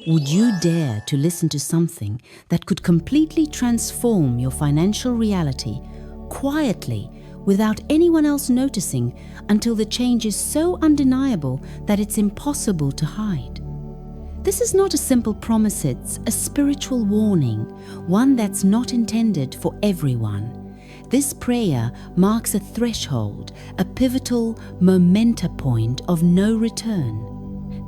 Would you dare to listen to something that could completely transform your financial reality quietly without anyone else noticing until the change is so undeniable that it's impossible to hide? This is not a simple promise, it's a spiritual warning, one that's not intended for everyone. This prayer marks a threshold, a pivotal momenta point of no return.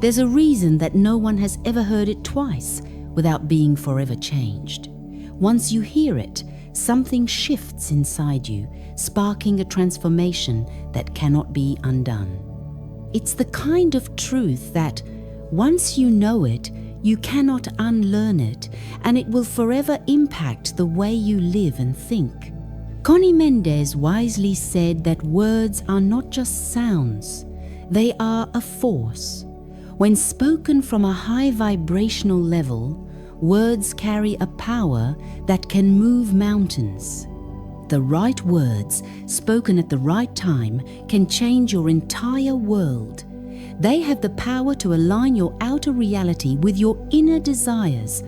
There's a reason that no one has ever heard it twice without being forever changed. Once you hear it, something shifts inside you, sparking a transformation that cannot be undone. It's the kind of truth that, once you know it, you cannot unlearn it, and it will forever impact the way you live and think. Conny Mendez wisely said that words are not just sounds, they are a force. When spoken from a high vibrational level, words carry a power that can move mountains. The right words, spoken at the right time, can change your entire world. They have the power to align your outer reality with your inner desires.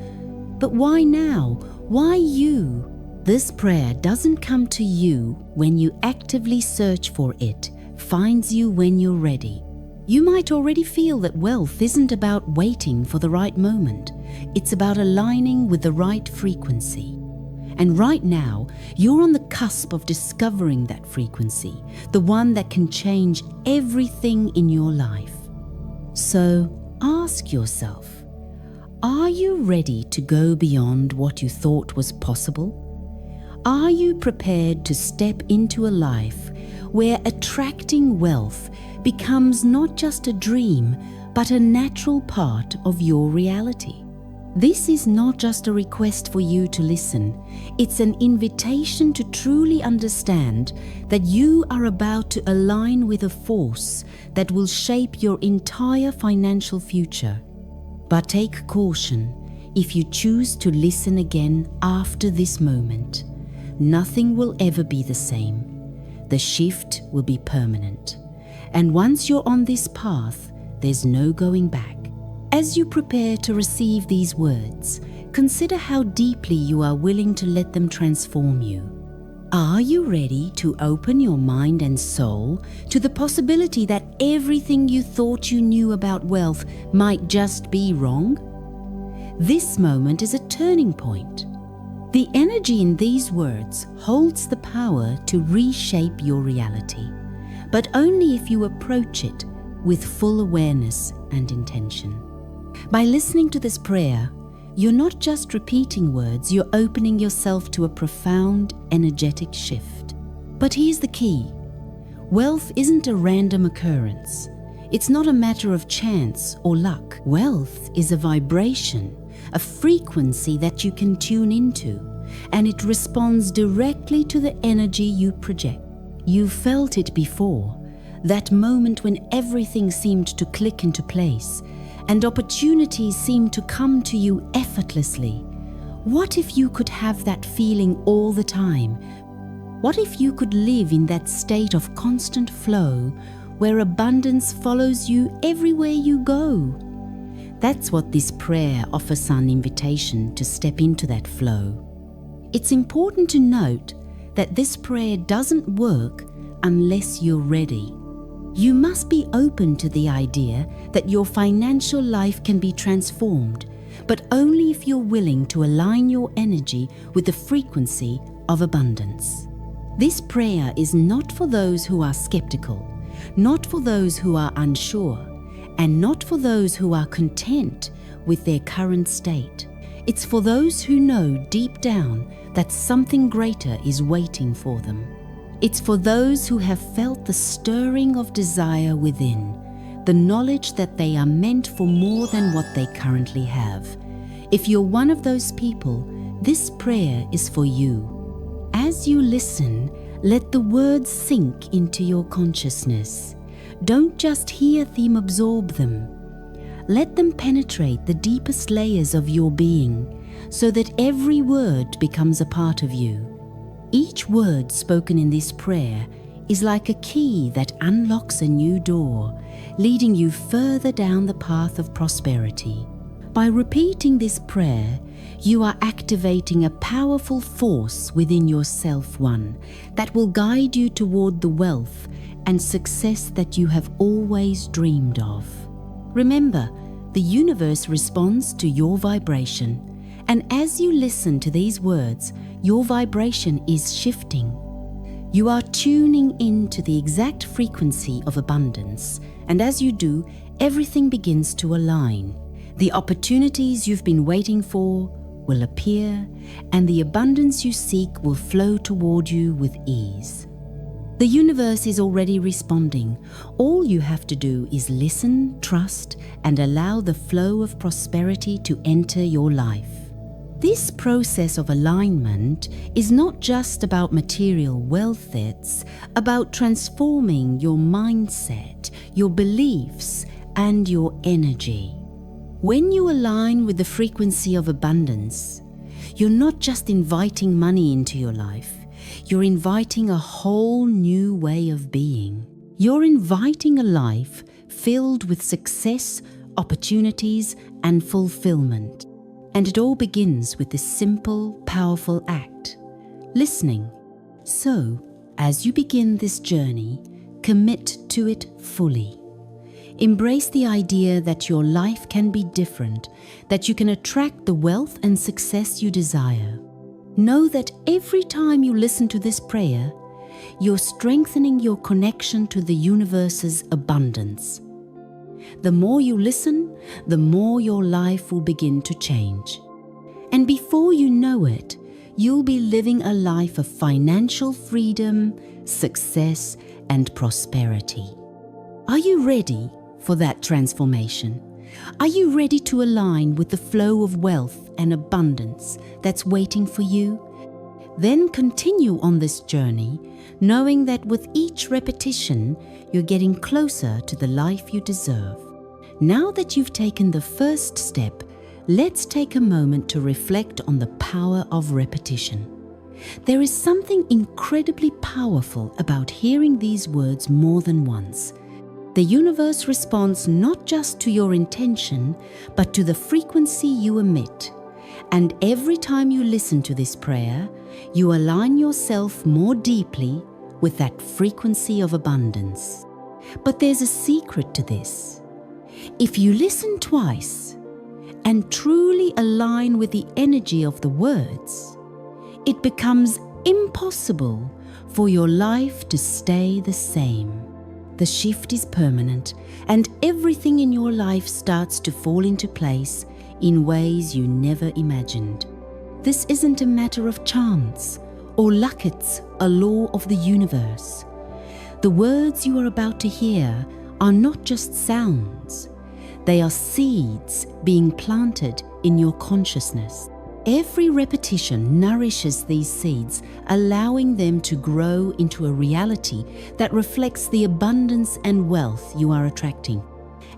But why now? Why you? This prayer doesn't come to you when you actively search for it, finds you when you're ready. You might already feel that wealth isn't about waiting for the right moment. It's about aligning with the right frequency. And right now, you're on the cusp of discovering that frequency, the one that can change everything in your life. So ask yourself, are you ready to go beyond what you thought was possible? Are you prepared to step into a life where attracting wealth becomes not just a dream, but a natural part of your reality? This is not just a request for you to listen. It's an invitation to truly understand that you are about to align with a force that will shape your entire financial future. But take caution. If you choose to listen again after this moment, nothing will ever be the same. The shift will be permanent. And once you're on this path, there's no going back. As you prepare to receive these words, consider how deeply you are willing to let them transform you. Are you ready to open your mind and soul to the possibility that everything you thought you knew about wealth might just be wrong? This moment is a turning point. The energy in these words holds the power to reshape your reality, but only if you approach it with full awareness and intention. By listening to this prayer, you're not just repeating words, you're opening yourself to a profound, energetic shift. But here's the key. Wealth isn't a random occurrence. It's not a matter of chance or luck. Wealth is a vibration, a frequency that you can tune into, and it responds directly to the energy you project. You felt it before, that moment when everything seemed to click into place and opportunities seemed to come to you effortlessly. What if you could have that feeling all the time? What if you could live in that state of constant flow where abundance follows you everywhere you go? That's what this prayer offers an invitation to step into that flow. It's important to note that this prayer doesn't work unless you're ready. You must be open to the idea that your financial life can be transformed, but only if you're willing to align your energy with the frequency of abundance. This prayer is not for those who are skeptical, not for those who are unsure, and not for those who are content with their current state. It's for those who know deep down that something greater is waiting for them. It's for those who have felt the stirring of desire within, the knowledge that they are meant for more than what they currently have. If you're one of those people, this prayer is for you. As you listen, let the words sink into your consciousness. Don't just hear them, absorb them. Let them penetrate the deepest layers of your being, so that every word becomes a part of you. Each word spoken in this prayer is like a key that unlocks a new door, leading you further down the path of prosperity. By repeating this prayer, you are activating a powerful force within yourself, one that will guide you toward the wealth and success that you have always dreamed of. Remember, the universe responds to your vibration, and as you listen to these words, your vibration is shifting. You are tuning into the exact frequency of abundance, and as you do, everything begins to align. The opportunities you've been waiting for will appear, and the abundance you seek will flow toward you with ease. The universe is already responding. All you have to do is listen, trust, and allow the flow of prosperity to enter your life. This process of alignment is not just about material wealth, it's about transforming your mindset, your beliefs, and your energy. When you align with the frequency of abundance, you're not just inviting money into your life, you're inviting a whole new way of being. You're inviting a life filled with success, opportunities, and fulfillment. And it all begins with this simple, powerful act: listening. So, as you begin this journey, commit to it fully. Embrace the idea that your life can be different, that you can attract the wealth and success you desire. Know that every time you listen to this prayer, you're strengthening your connection to the universe's abundance. The more you listen, the more your life will begin to change. And before you know it, you'll be living a life of financial freedom, success, and prosperity. Are you ready for that transformation? Are you ready to align with the flow of wealth and abundance that's waiting for you? Then continue on this journey, knowing that with each repetition, you're getting closer to the life you deserve. Now that you've taken the first step, let's take a moment to reflect on the power of repetition. There is something incredibly powerful about hearing these words more than once. The universe responds not just to your intention, but to the frequency you emit. And every time you listen to this prayer, you align yourself more deeply with that frequency of abundance. But there's a secret to this. If you listen twice and truly align with the energy of the words, it becomes impossible for your life to stay the same. The shift is permanent, and everything in your life starts to fall into place in ways you never imagined. This isn't a matter of chance or luck, it's a law of the universe. The words you are about to hear are not just sounds. They are seeds being planted in your consciousness. Every repetition nourishes these seeds, allowing them to grow into a reality that reflects the abundance and wealth you are attracting.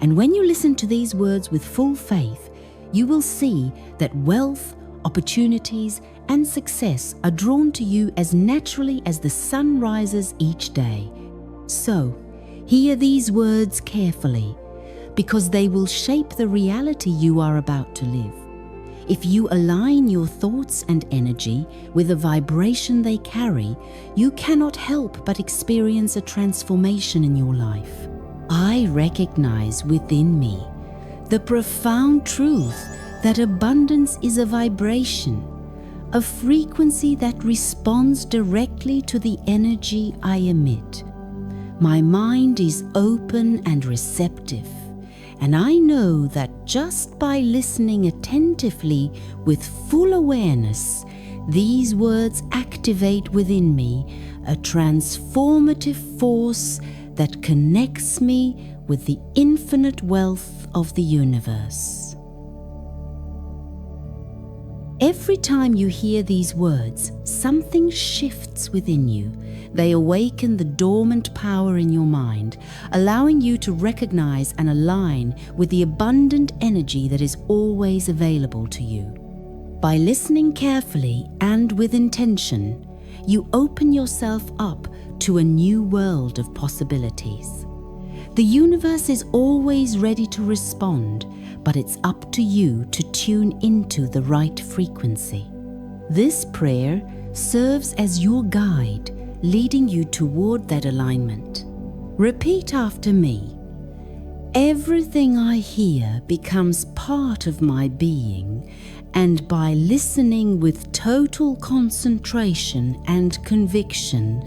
And when you listen to these words with full faith, you will see that wealth, opportunities, and success are drawn to you as naturally as the sun rises each day. So, hear these words carefully, because they will shape the reality you are about to live. If you align your thoughts and energy with the vibration they carry, you cannot help but experience a transformation in your life. I recognize within me the profound truth that abundance is a vibration, a frequency that responds directly to the energy I emit. My mind is open and receptive, and I know that just by listening attentively with full awareness, these words activate within me a transformative force that connects me with the infinite wealth of the universe. Every time you hear these words, something shifts within you. They awaken the dormant power in your mind, allowing you to recognize and align with the abundant energy that is always available to you. By listening carefully and with intention, you open yourself up to a new world of possibilities. The universe is always ready to respond, but it's up to you to tune into the right frequency. This prayer serves as your guide, leading you toward that alignment. Repeat after me. Everything I hear becomes part of my being, and by listening with total concentration and conviction,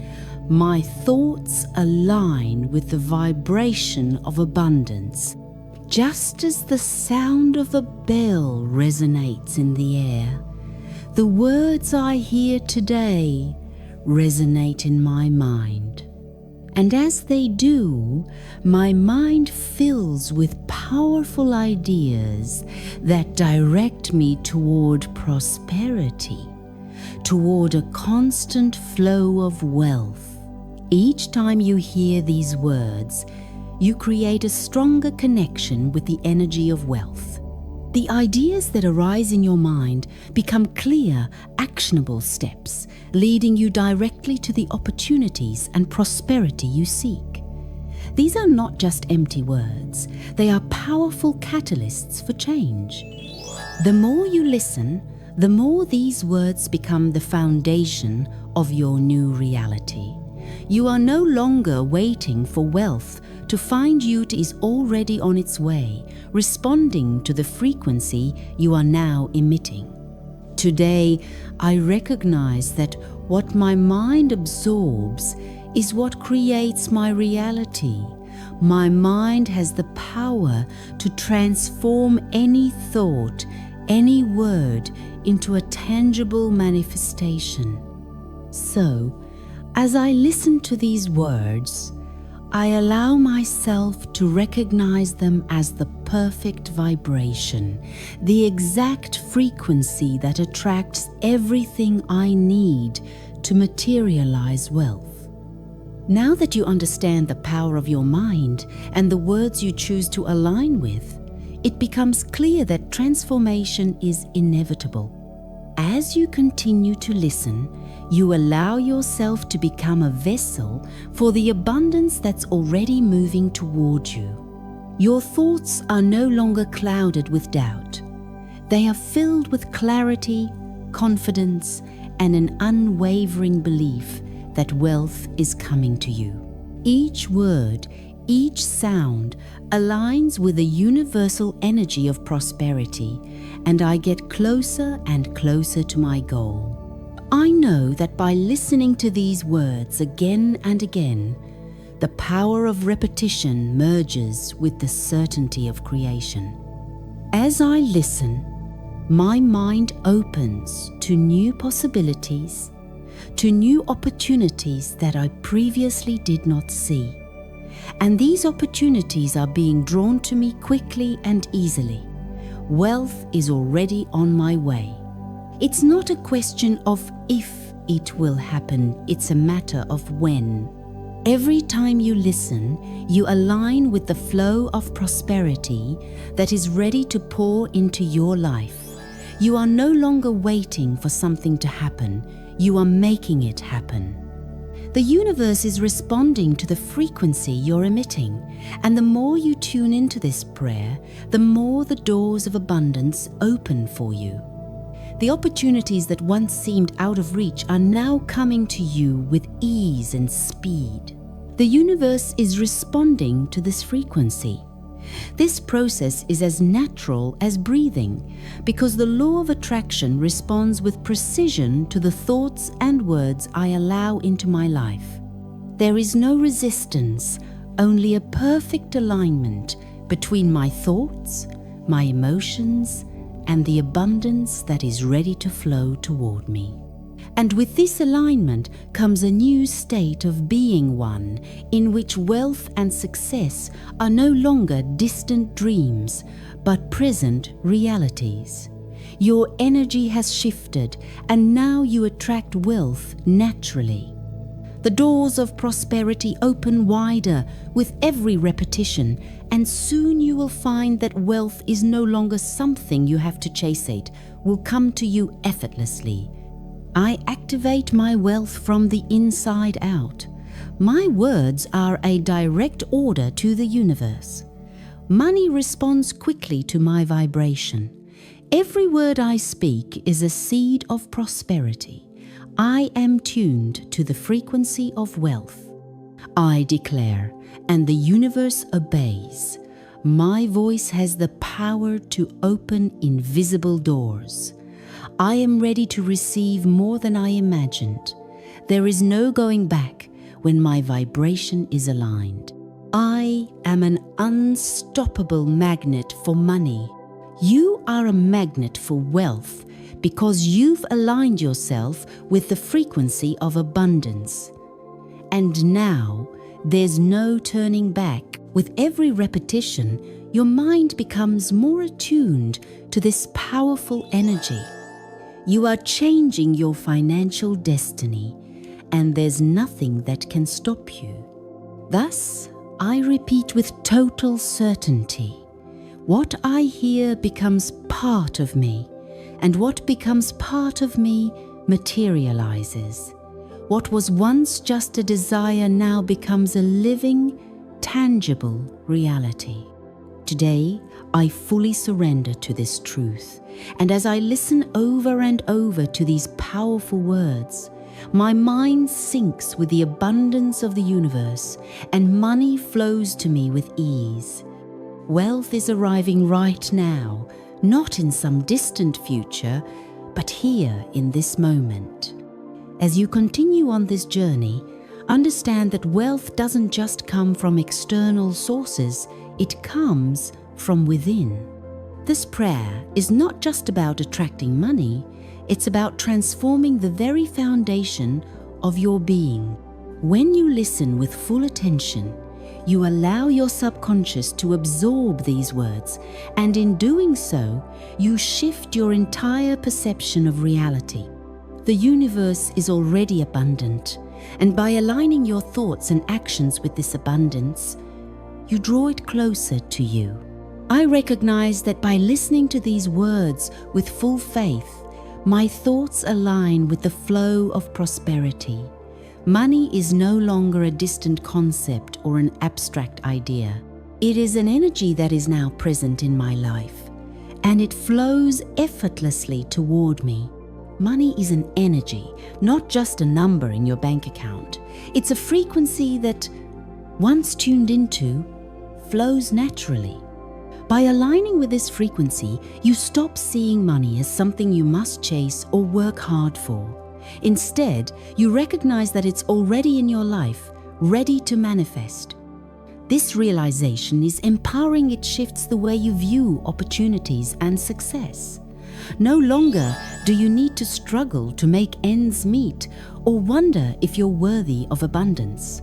my thoughts align with the vibration of abundance, just as the sound of a bell resonates in the air. The words I hear today resonate in my mind. And as they do, my mind fills with powerful ideas that direct me toward prosperity, toward a constant flow of wealth. Each time you hear these words, you create a stronger connection with the energy of wealth. The ideas that arise in your mind become clear, actionable steps, leading you directly to the opportunities and prosperity you seek. These are not just empty words, they are powerful catalysts for change. The more you listen, the more these words become the foundation of your new reality. You are no longer waiting for wealth to find you. It is already on its way, responding to the frequency you are now emitting. Today, I recognize that what my mind absorbs is what creates my reality. My mind has the power to transform any thought, any word into a tangible manifestation. So, as I listen to these words, I allow myself to recognize them as the perfect vibration, the exact frequency that attracts everything I need to materialize wealth. Now that you understand the power of your mind and the words you choose to align with, it becomes clear that transformation is inevitable. As you continue to listen, you allow yourself to become a vessel for the abundance that's already moving toward you. Your thoughts are no longer clouded with doubt. They are filled with clarity, confidence, and an unwavering belief that wealth is coming to you. Each word, each sound aligns with the universal energy of prosperity, and I get closer and closer to my goal. I know that by listening to these words again and again, the power of repetition merges with the certainty of creation. As I listen, my mind opens to new possibilities, to new opportunities that I previously did not see. And these opportunities are being drawn to me quickly and easily. Wealth is already on my way. It's not a question of if it will happen, it's a matter of when. Every time you listen, you align with the flow of prosperity that is ready to pour into your life. You are no longer waiting for something to happen, you are making it happen. The universe is responding to the frequency you're emitting, and the more you tune into this prayer, the more the doors of abundance open for you. The opportunities that once seemed out of reach are now coming to you with ease and speed. The universe is responding to this frequency. This process is as natural as breathing, because the law of attraction responds with precision to the thoughts and words I allow into my life. There is no resistance, only a perfect alignment between my thoughts, my emotions, and the abundance that is ready to flow toward me. And with this alignment comes a new state of being one, in which wealth and success are no longer distant dreams, but present realities. Your energy has shifted, and now you attract wealth naturally. The doors of prosperity open wider with every repetition, and soon you will find that wealth is no longer something you have to chase. It will come to you effortlessly. I activate my wealth from the inside out. My words are a direct order to the universe. Money responds quickly to my vibration. Every word I speak is a seed of prosperity. I am tuned to the frequency of wealth. I declare, and the universe obeys. My voice has the power to open invisible doors. I am ready to receive more than I imagined. There is no going back when my vibration is aligned. I am an unstoppable magnet for money. You are a magnet for wealth because you've aligned yourself with the frequency of abundance. And now, there's no turning back. With every repetition, your mind becomes more attuned to this powerful energy. You are changing your financial destiny, and there's nothing that can stop you. Thus, I repeat with total certainty. What I hear becomes part of me, and what becomes part of me materializes. What was once just a desire now becomes a living, tangible reality. Today, I fully surrender to this truth, and as I listen over and over to these powerful words, my mind syncs with the abundance of the universe, and money flows to me with ease. Wealth is arriving right now, not in some distant future, but here in this moment. As you continue on this journey, understand that wealth doesn't just come from external sources, it comes from within. This prayer is not just about attracting money, it's about transforming the very foundation of your being. When you listen with full attention, you allow your subconscious to absorb these words, and in doing so, you shift your entire perception of reality. The universe is already abundant, and by aligning your thoughts and actions with this abundance, you draw it closer to you. I recognize that by listening to these words with full faith, my thoughts align with the flow of prosperity. Money is no longer a distant concept or an abstract idea. It is an energy that is now present in my life, and it flows effortlessly toward me. Money is an energy, not just a number in your bank account. It's a frequency that, once tuned into, flows naturally. By aligning with this frequency, you stop seeing money as something you must chase or work hard for. Instead, you recognize that it's already in your life, ready to manifest. This realization is empowering. It shifts the way you view opportunities and success. No longer do you need to struggle to make ends meet or wonder if you're worthy of abundance.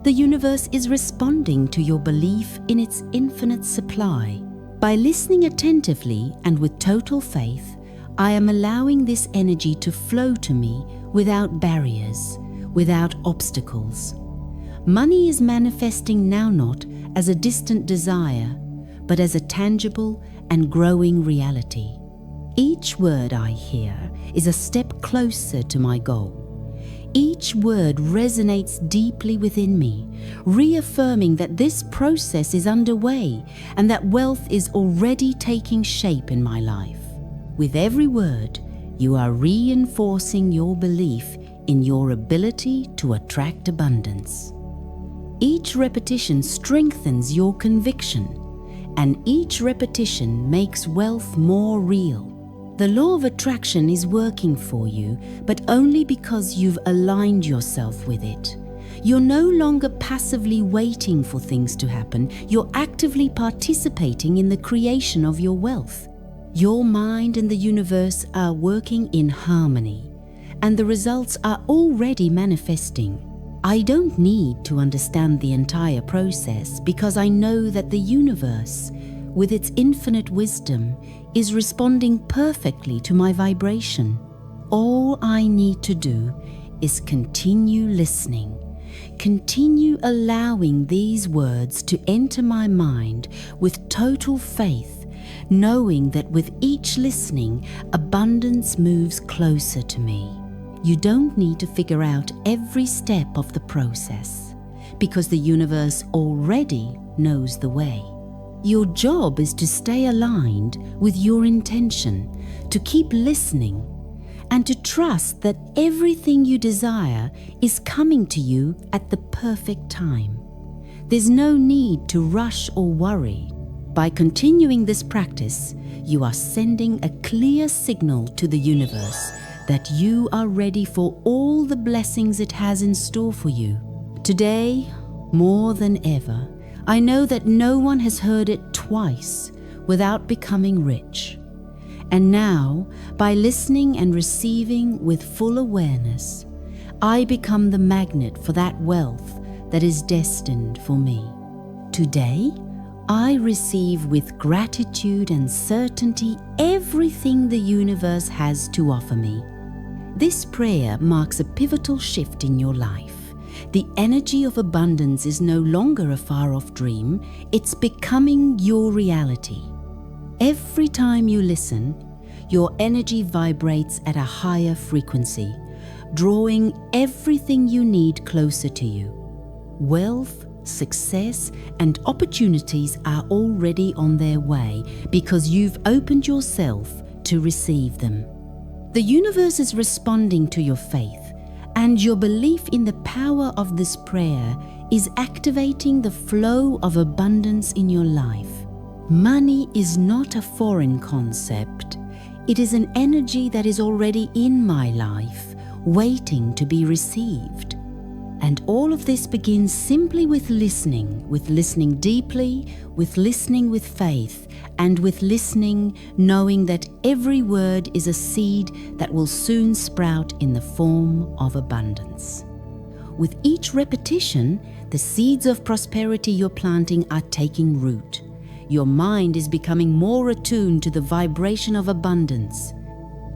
The universe is responding to your belief in its infinite supply. By listening attentively and with total faith, I am allowing this energy to flow to me without barriers, without obstacles. Money is manifesting now not as a distant desire, but as a tangible and growing reality. Each word I hear is a step closer to my goal. Each word resonates deeply within me, reaffirming that this process is underway and that wealth is already taking shape in my life. With every word, you are reinforcing your belief in your ability to attract abundance. Each repetition strengthens your conviction, and each repetition makes wealth more real. The law of attraction is working for you, but only because you've aligned yourself with it. You're no longer passively waiting for things to happen, you're actively participating in the creation of your wealth. Your mind and the universe are working in harmony, and the results are already manifesting. I don't need to understand the entire process because I know that the universe, with its infinite wisdom, is responding perfectly to my vibration. All I need to do is continue listening, continue allowing these words to enter my mind with total faith, knowing that with each listening, abundance moves closer to me. You don't need to figure out every step of the process, because the universe already knows the way. Your job is to stay aligned with your intention, to keep listening, and to trust that everything you desire is coming to you at the perfect time. There's no need to rush or worry. By continuing this practice, you are sending a clear signal to the universe that you are ready for all the blessings it has in store for you. Today, more than ever, I know that no one has heard it twice without becoming rich. And now, by listening and receiving with full awareness, I become the magnet for that wealth that is destined for me. Today, I receive with gratitude and certainty everything the universe has to offer me. This prayer marks a pivotal shift in your life. The energy of abundance is no longer a far-off dream, it's becoming your reality. Every time you listen, your energy vibrates at a higher frequency, drawing everything you need closer to you. Wealth, success, and opportunities are already on their way because you've opened yourself to receive them. The universe is responding to your faith, and your belief in the power of this prayer is activating the flow of abundance in your life. Money is not a foreign concept. It is an energy that is already in my life, waiting to be received. And all of this begins simply with listening deeply, with listening with faith, and with listening, knowing that every word is a seed that will soon sprout in the form of abundance. With each repetition, the seeds of prosperity you're planting are taking root. Your mind is becoming more attuned to the vibration of abundance.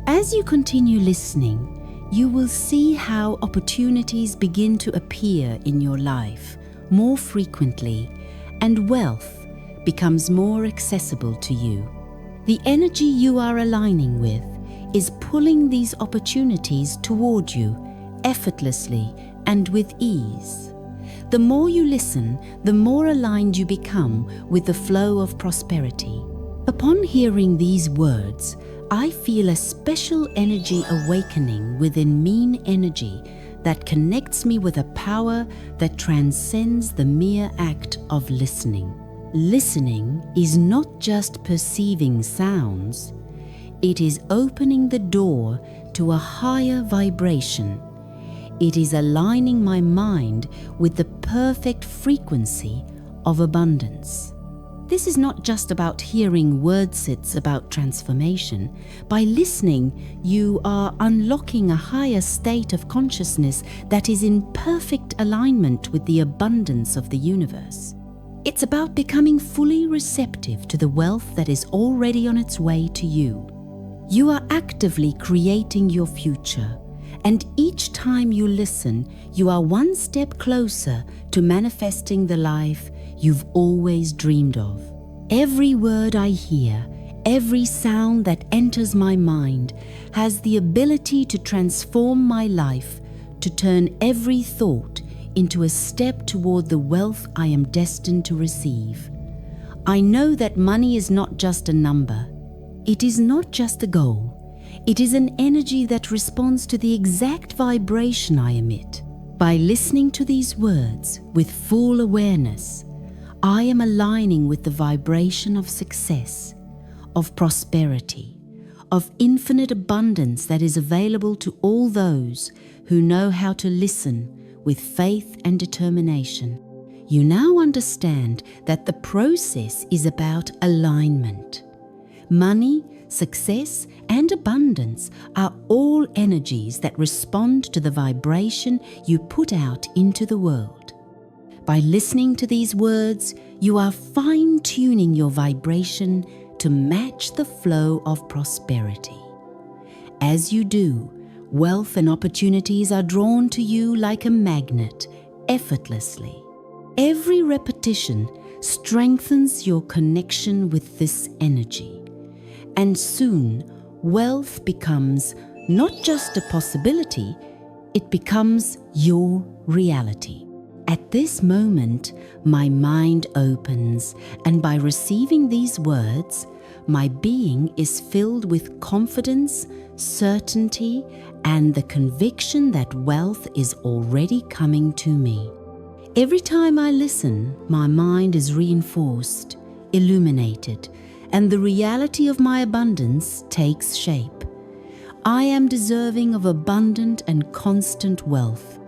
As you continue listening, you will see how opportunities begin to appear in your life more frequently, and wealth becomes more accessible to you. The energy you are aligning with is pulling these opportunities toward you effortlessly and with ease. The more you listen, the more aligned you become with the flow of prosperity. Upon hearing these words, I feel a special energy awakening within me energy that connects me with a power that transcends the mere act of listening. Listening is not just perceiving sounds, it is opening the door to a higher vibration. It is aligning my mind with the perfect frequency of abundance. This is not just about hearing wordsits about transformation. By listening, you are unlocking a higher state of consciousness that is in perfect alignment with the abundance of the universe. It's about becoming fully receptive to the wealth that is already on its way to you. You are actively creating your future, and each time you listen, you are one step closer to manifesting the life you've always dreamed of. Every word I hear, every sound that enters my mind has the ability to transform my life, to turn every thought into a step toward the wealth I am destined to receive. I know that money is not just a number. It is not just a goal. It is an energy that responds to the exact vibration I emit. By listening to these words with full awareness, I am aligning with the vibration of success, of prosperity, of infinite abundance that is available to all those who know how to listen with faith and determination. You now understand that the process is about alignment. Money, success, and abundance are all energies that respond to the vibration you put out into the world. By listening to these words, you are fine-tuning your vibration to match the flow of prosperity. As you do, wealth and opportunities are drawn to you like a magnet, effortlessly. Every repetition strengthens your connection with this energy, and soon wealth becomes not just a possibility, it becomes your reality. At this moment, my mind opens, and by receiving these words, my being is filled with confidence, certainty, and the conviction that wealth is already coming to me. Every time I listen, my mind is reinforced, illuminated, and the reality of my abundance takes shape. I am deserving of abundant and constant wealth.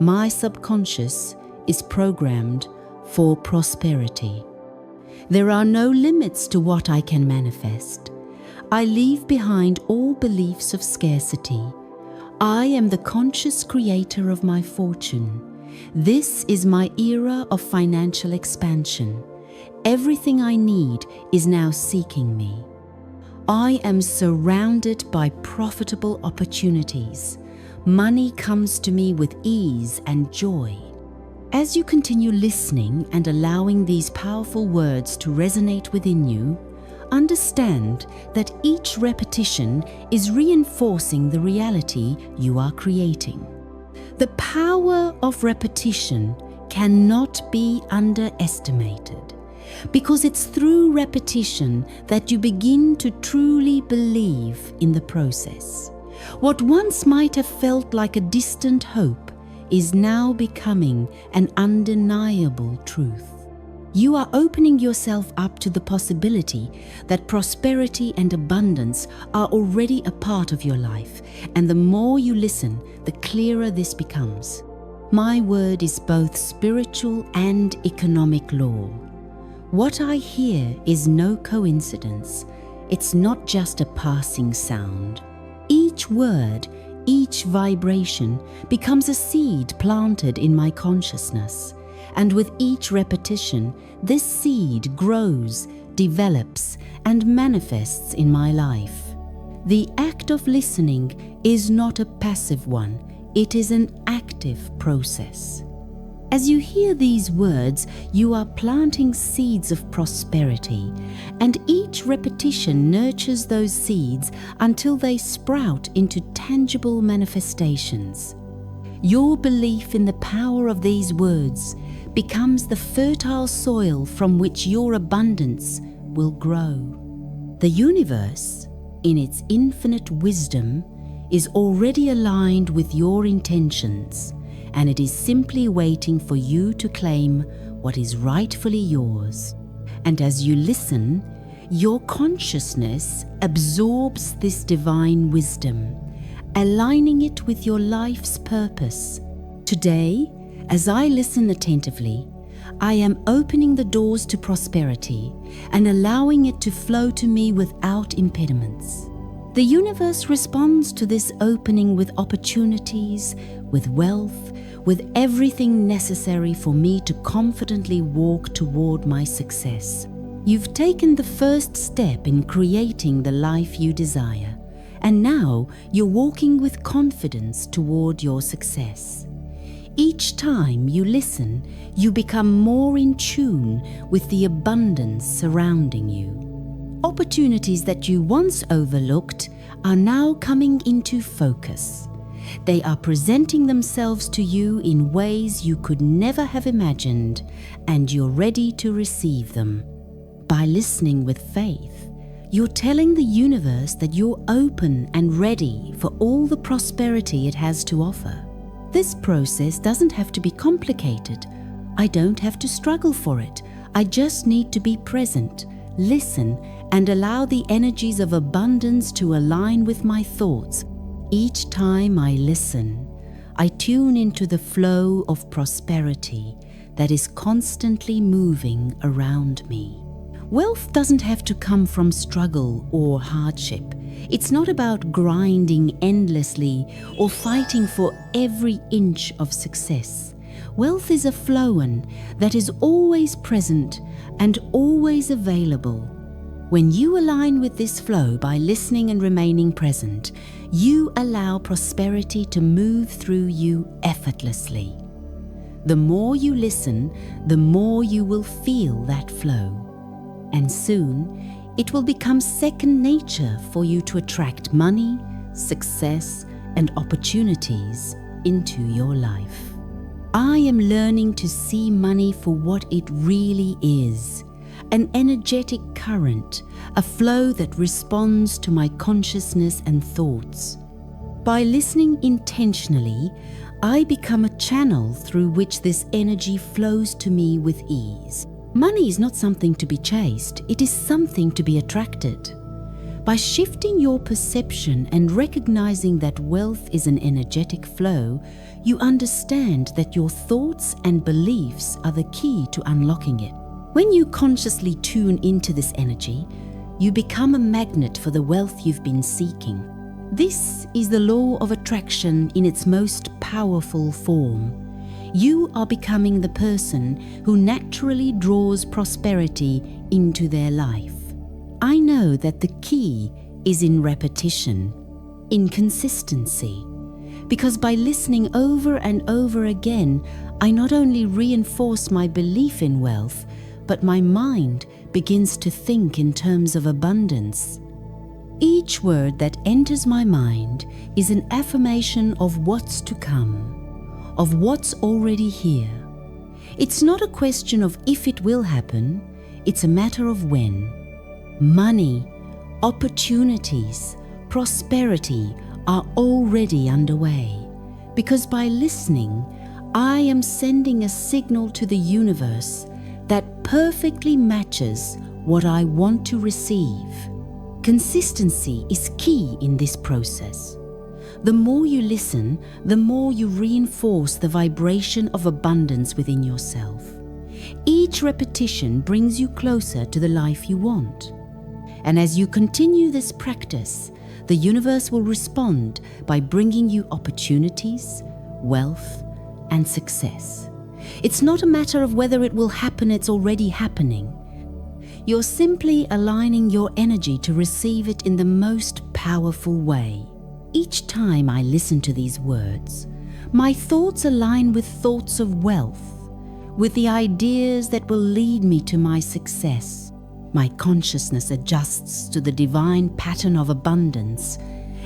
My subconscious is programmed for prosperity. There are no limits to what I can manifest. I leave behind all beliefs of scarcity. I am the conscious creator of my fortune. This is my era of financial expansion. Everything I need is now seeking me. I am surrounded by profitable opportunities. Money comes to me with ease and joy. As you continue listening and allowing these powerful words to resonate within you, understand that each repetition is reinforcing the reality you are creating. The power of repetition cannot be underestimated, because it's through repetition that you begin to truly believe in the process. What once might have felt like a distant hope is now becoming an undeniable truth. You are opening yourself up to the possibility that prosperity and abundance are already a part of your life, and the more you listen, the clearer this becomes. My word is both spiritual and economic law. What I hear is no coincidence. It's not just a passing sound. Each word, each vibration becomes a seed planted in my consciousness. And with each repetition, this seed grows, develops, and manifests in my life. The act of listening is not a passive one, it is an active process. As you hear these words, you are planting seeds of prosperity, and each repetition nurtures those seeds until they sprout into tangible manifestations. Your belief in the power of these words becomes the fertile soil from which your abundance will grow. The universe, in its infinite wisdom, is already aligned with your intentions, and it is simply waiting for you to claim what is rightfully yours. And as you listen, your consciousness absorbs this divine wisdom, aligning it with your life's purpose. Today, as I listen attentively, I am opening the doors to prosperity and allowing it to flow to me without impediments. The universe responds to this opening with opportunities, with wealth, with everything necessary for me to confidently walk toward my success. You've taken the first step in creating the life you desire, and now you're walking with confidence toward your success. Each time you listen, you become more in tune with the abundance surrounding you. Opportunities that you once overlooked are now coming into focus. They are presenting themselves to you in ways you could never have imagined, and you're ready to receive them. By listening with faith, you're telling the universe that you're open and ready for all the prosperity it has to offer. This process doesn't have to be complicated. I don't have to struggle for it. I just need to be present, listen, and allow the energies of abundance to align with my thoughts. Each time I listen, I tune into the flow of prosperity that is constantly moving around me. Wealth doesn't have to come from struggle or hardship. It's not about grinding endlessly or fighting for every inch of success. Wealth is a flow-on that is always present and always available. When you align with this flow by listening and remaining present, you allow prosperity to move through you effortlessly. The more you listen, the more you will feel that flow. And soon, it will become second nature for you to attract money, success, and opportunities into your life. I am learning to see money for what it really is, an energetic current, a flow that responds to my consciousness and thoughts. By listening intentionally, I become a channel through which this energy flows to me with ease. Money is not something to be chased, it is something to be attracted. By shifting your perception and recognizing that wealth is an energetic flow, you understand that your thoughts and beliefs are the key to unlocking it. When you consciously tune into this energy, you become a magnet for the wealth you've been seeking. This is the law of attraction in its most powerful form. You are becoming the person who naturally draws prosperity into their life. I know that the key is in repetition, in consistency, because by listening over and over again, I not only reinforce my belief in wealth, but my mind begins to think in terms of abundance. Each word that enters my mind is an affirmation of what's to come, of what's already here. It's not a question of if it will happen, it's a matter of when. Money, opportunities, prosperity are already underway, because by listening, I am sending a signal to the universe that perfectly matches what I want to receive. Consistency is key in this process. The more you listen, the more you reinforce the vibration of abundance within yourself. Each repetition brings you closer to the life you want. And as you continue this practice, the universe will respond by bringing you opportunities, wealth, and success. It's not a matter of whether it will happen, it's already happening. You're simply aligning your energy to receive it in the most powerful way. Each time I listen to these words, my thoughts align with thoughts of wealth, with the ideas that will lead me to my success. My consciousness adjusts to the divine pattern of abundance,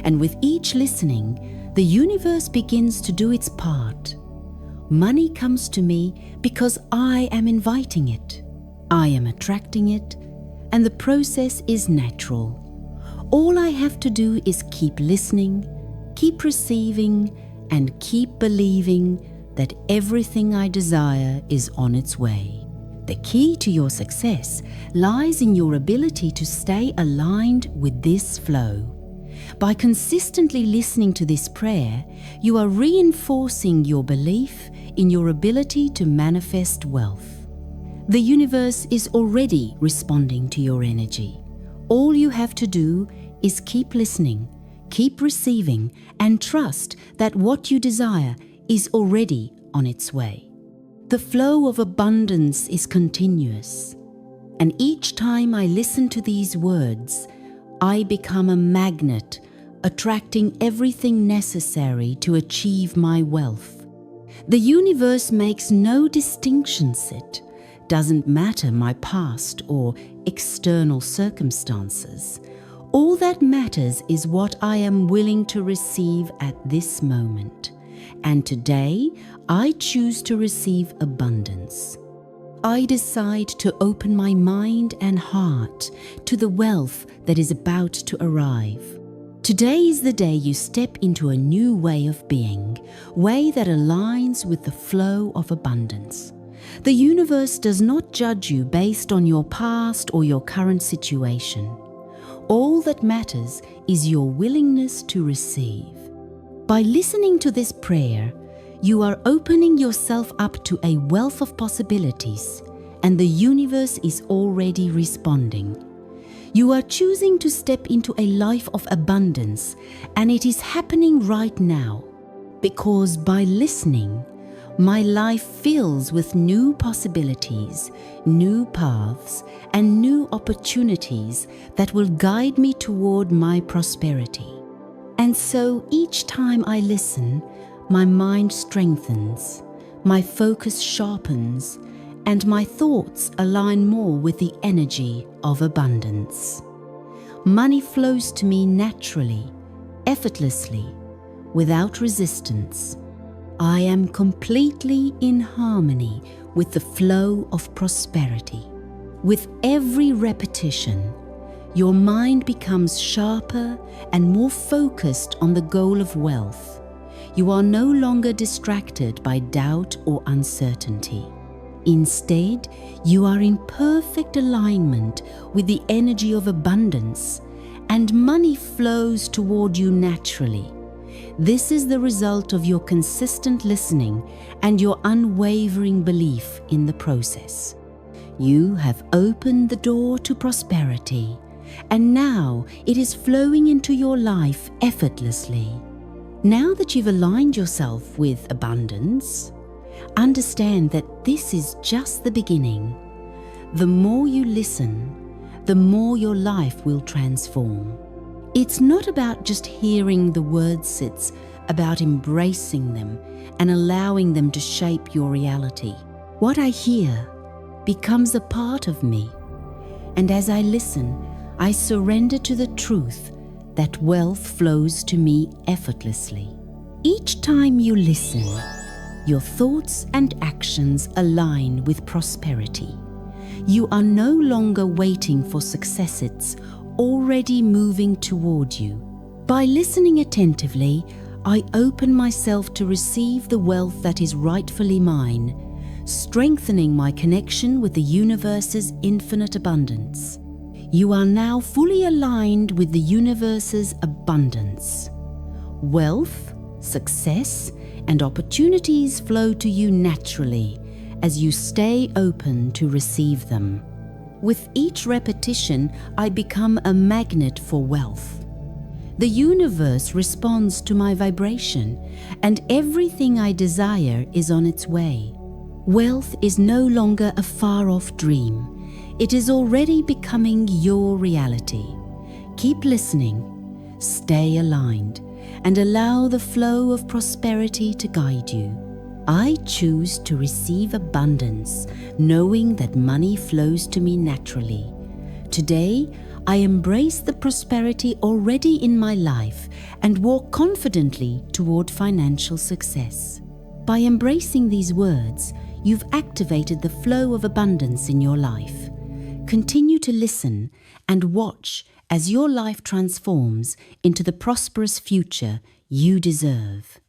and with each listening, the universe begins to do its part. Money comes to me because I am inviting it. I am attracting it, and the process is natural. All I have to do is keep listening, keep receiving, and keep believing that everything I desire is on its way. The key to your success lies in your ability to stay aligned with this flow. By consistently listening to this prayer, you are reinforcing your belief in your ability to manifest wealth. The universe is already responding to your energy. All you have to do is keep listening, keep receiving, and trust that what you desire is already on its way. The flow of abundance is continuous, and each time I listen to these words, I become a magnet, attracting everything necessary to achieve my wealth. The universe makes no distinctions. It doesn't matter my past or external circumstances. All that matters is what I am willing to receive at this moment. And today, I choose to receive abundance. I decide to open my mind and heart to the wealth that is about to arrive. Today is the day you step into a new way of being, way that aligns with the flow of abundance. The universe does not judge you based on your past or your current situation. All that matters is your willingness to receive. By listening to this prayer, you are opening yourself up to a wealth of possibilities, and the universe is already responding. You are choosing to step into a life of abundance, and it is happening right now, because by listening, my life fills with new possibilities, new paths, and new opportunities that will guide me toward my prosperity. And so each time I listen, my mind strengthens, my focus sharpens, and my thoughts align more with the energy of abundance. Money flows to me naturally, effortlessly, without resistance. I am completely in harmony with the flow of prosperity. With every repetition, your mind becomes sharper and more focused on the goal of wealth. You are no longer distracted by doubt or uncertainty. Instead, you are in perfect alignment with the energy of abundance, and money flows toward you naturally. This is the result of your consistent listening and your unwavering belief in the process. You have opened the door to prosperity, and now it is flowing into your life effortlessly. Now that you've aligned yourself with abundance, understand that this is just the beginning. The more you listen, the more your life will transform. It's not about just hearing the words, it's about embracing them and allowing them to shape your reality. What I hear becomes a part of me, and as I listen, I surrender to the truth that wealth flows to me effortlessly. Each time you listen, your thoughts and actions align with prosperity. You are no longer waiting for success, it's already moving toward you. By listening attentively, I open myself to receive the wealth that is rightfully mine, strengthening my connection with the universe's infinite abundance. You are now fully aligned with the universe's abundance. Wealth, success, and opportunities flow to you naturally as you stay open to receive them. With each repetition, I become a magnet for wealth. The universe responds to my vibration, and everything I desire is on its way. Wealth is no longer a far-off dream. It is already becoming your reality. Keep listening, stay aligned, and allow the flow of prosperity to guide you. I choose to receive abundance, knowing that money flows to me naturally. Today, I embrace the prosperity already in my life and walk confidently toward financial success. By embracing these words, you've activated the flow of abundance in your life. Continue to listen and watch as your life transforms into the prosperous future you deserve.